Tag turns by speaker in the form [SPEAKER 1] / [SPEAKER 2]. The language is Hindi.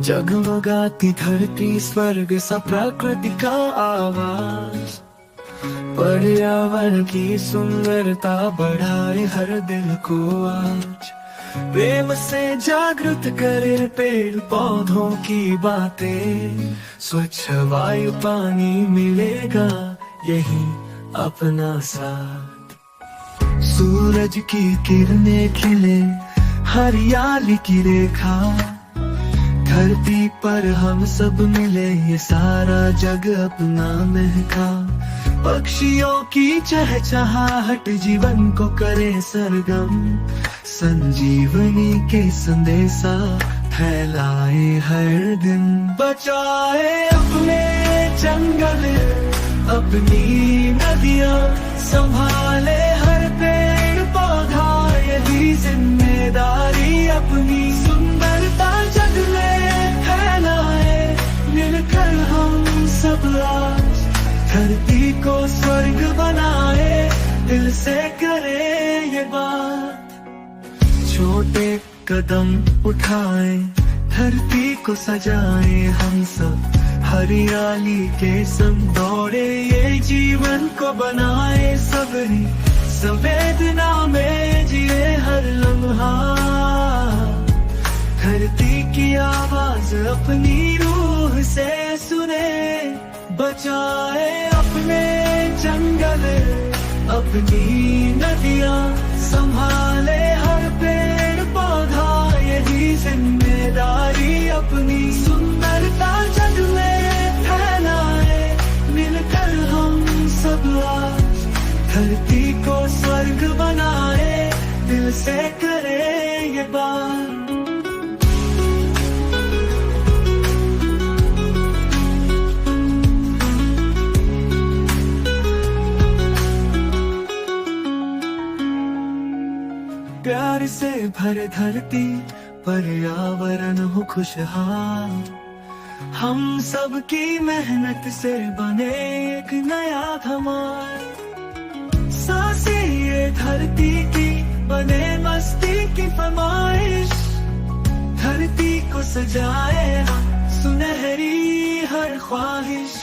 [SPEAKER 1] जगमगाती धरती स्वर्ग सा प्रकृति का आवाज, पर्यावरण की सुंदरता बढ़ाए हर दिल को आज। प्रेम से जागृत करे पेड़ पौधों की बातें, स्वच्छ वायु पानी मिलेगा यही अपना साथ। सूरज की किरणें खिले हरियाली की रेखा, धरती पर हम सब मिले ये सारा जग अपना महका। पक्षियों की चहचहाहट जीवन को करे सरगम, संजीवनी के संदेशा फैलाए हर दिन। बचाए अपने जंगल अपनी नदियाँ, संभाले हर पेड़ पौधा यही जिम्मेदारी अपनी। सुंदरता जग में फैलाए मिलकर हम सब आज, धरती को स्वर्ग बनाए दिल से करे ये बात। छोटे कदम उठाए धरती को सजाए हम सब, हरियाली के संग दौड़े ये जीवन को बनाए। सबरी संवेदना में जिए हर लम्हा, धरती की आवाज अपनी रूह से सुने। बचाए अपने जंगल अपनी नदियाँ, संभाले हर पेड़ पौधा यही जिम्मेदारी अपनी। सुंदरता जग में फैलाए मिलकर हम सब आज, धरती को स्वर्ग बनाए दिल से करे ये बात। प्यार से भरे धरती पर्यावरण हो खुशहाल, हम सब की मेहनत से बने एक नया धमाल। सांसें ये धरती की बने मस्ती की फरमाइश, धरती को सजाए सुनहरी हर ख्वाहिश।